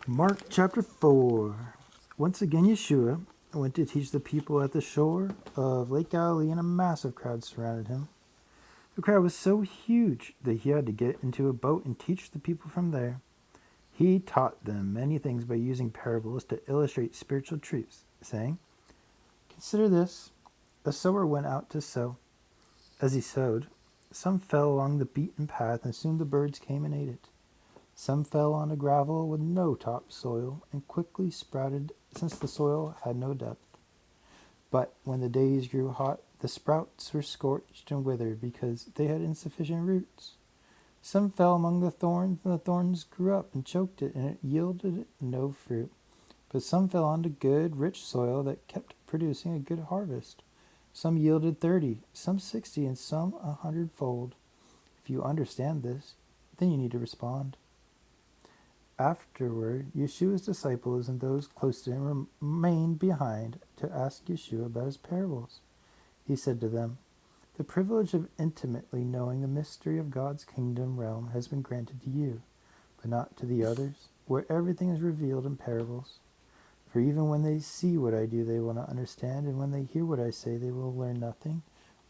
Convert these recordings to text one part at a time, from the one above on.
Mark chapter 4. Once again, Yeshua went to teach the people at the shore of Lake Galilee, and a massive crowd surrounded him. The crowd was so huge that he had to get into a boat and teach the people from there. He taught them many things by using parables to illustrate spiritual truths, saying, "Consider this: a sower went out to sow. As he sowed, some fell along the beaten path, and soon the birds came and ate it. Some fell onto gravel with no topsoil, and quickly sprouted since the soil had no depth. But when the days grew hot, the sprouts were scorched and withered because they had insufficient roots. Some fell among the thorns, and the thorns grew up and choked it, and it yielded no fruit. But some fell onto good, rich soil that kept producing a good harvest. Some yielded 30, some 60, and some 100-fold. If you understand this, then you need to respond." Afterward, Yeshua's disciples and those close to him remained behind to ask Yeshua about his parables. He said to them, "The privilege of intimately knowing the mystery of God's kingdom realm has been granted to you, but not to the others, where everything is revealed in parables. For even when they see what I do, they will not understand, and when they hear what I say, they will learn nothing.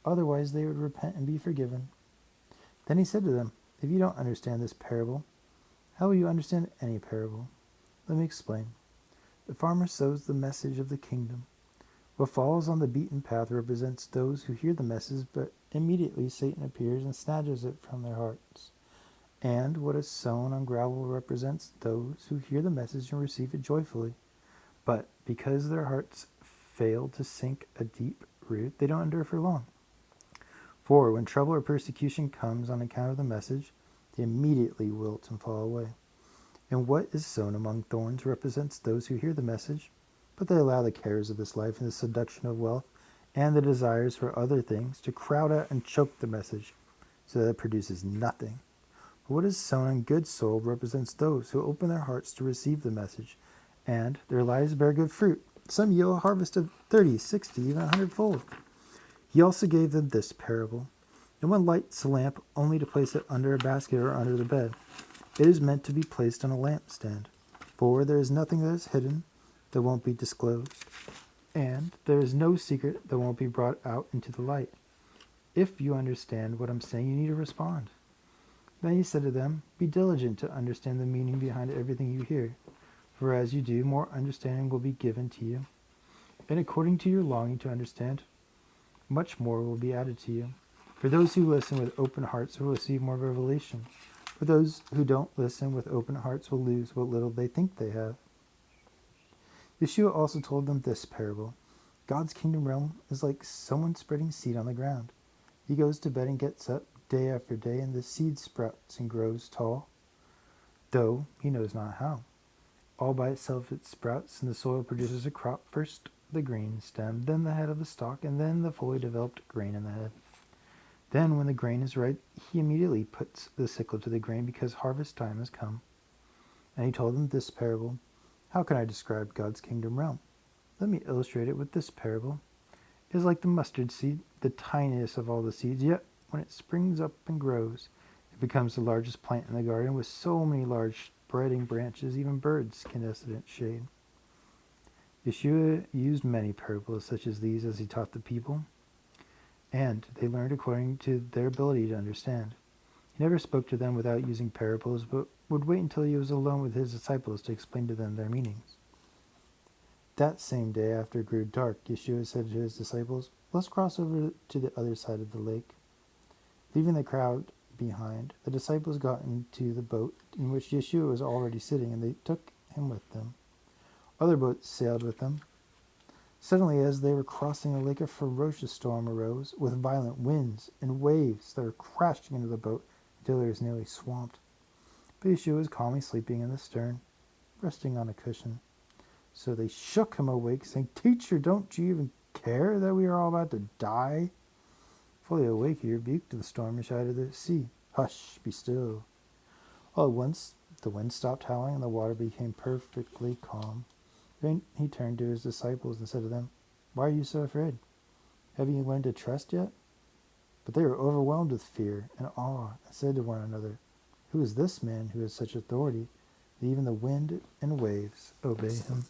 Otherwise, they would repent and be forgiven." Then he said to them, "If you don't understand this parable, how will you understand any parable? Let me explain. The farmer sows the message of the kingdom. What falls on the beaten path represents those who hear the message, but immediately Satan appears and snatches it from their hearts. And what is sown on gravel represents those who hear the message and receive it joyfully. But because their hearts fail to sink a deep root, they don't endure for long. For when trouble or persecution comes on account of the message, they immediately wilt and fall away. And what is sown among thorns represents those who hear the message, but they allow the cares of this life and the seduction of wealth and the desires for other things to crowd out and choke the message, so that it produces nothing. But what is sown on good soil represents those who open their hearts to receive the message, and their lives bear good fruit. Some yield a harvest of 30, 60, even 100-fold. He also gave them this parable. No one lights a lamp only to place it under a basket or under the bed. It is meant to be placed on a lampstand. For there is nothing that is hidden that won't be disclosed, and there is no secret that won't be brought out into the light. If you understand what I'm saying, you need to respond." Then he said to them, "Be diligent to understand the meaning behind everything you hear, for as you do, more understanding will be given to you. And according to your longing to understand, much more will be added to you. For those who listen with open hearts will receive more revelation. For those who don't listen with open hearts will lose what little they think they have." Yeshua also told them this parable. God's kingdom realm is like someone spreading seed on the ground. He goes to bed and gets up day after day, and the seed sprouts and grows tall, though he knows not how. All by itself it sprouts, and the soil produces a crop, first the green stem, then the head of the stalk, and then the fully developed grain in the head. Then, when the grain is ripe, he immediately puts the sickle to the grain, because harvest time has come. And he told them this parable. How can I describe God's kingdom realm? Let me illustrate it with this parable. It is like the mustard seed, the tiniest of all the seeds, yet when it springs up and grows, it becomes the largest plant in the garden, with so many large spreading branches, even birds can nest in its shade. Yeshua used many parables such as these as he taught the people, and they learned according to their ability to understand. He never spoke to them without using parables, but would wait until he was alone with his disciples to explain to them their meanings. That same day, after it grew dark, Yeshua said to his disciples, "Let's cross over to the other side of the lake." Leaving the crowd behind, the disciples got into the boat in which Yeshua was already sitting, and they took him with them. Other boats sailed with them. Suddenly, as they were crossing the lake, a ferocious storm arose, with violent winds and waves that were crashing into the boat until it was nearly swamped. But Yeshua was calmly sleeping in the stern, resting on a cushion. So they shook him awake, saying, "Teacher, don't you even care that we are all about to die?" Fully awake, he rebuked the storm and shouted to the sea, "Hush, be still." All at once, the wind stopped howling and the water became perfectly calm. Then he turned to his disciples and said to them, "Why are you so afraid? Haven't you learned to trust yet?" But they were overwhelmed with fear and awe and said to one another, "Who is this man who has such authority? Even the wind and waves obey him.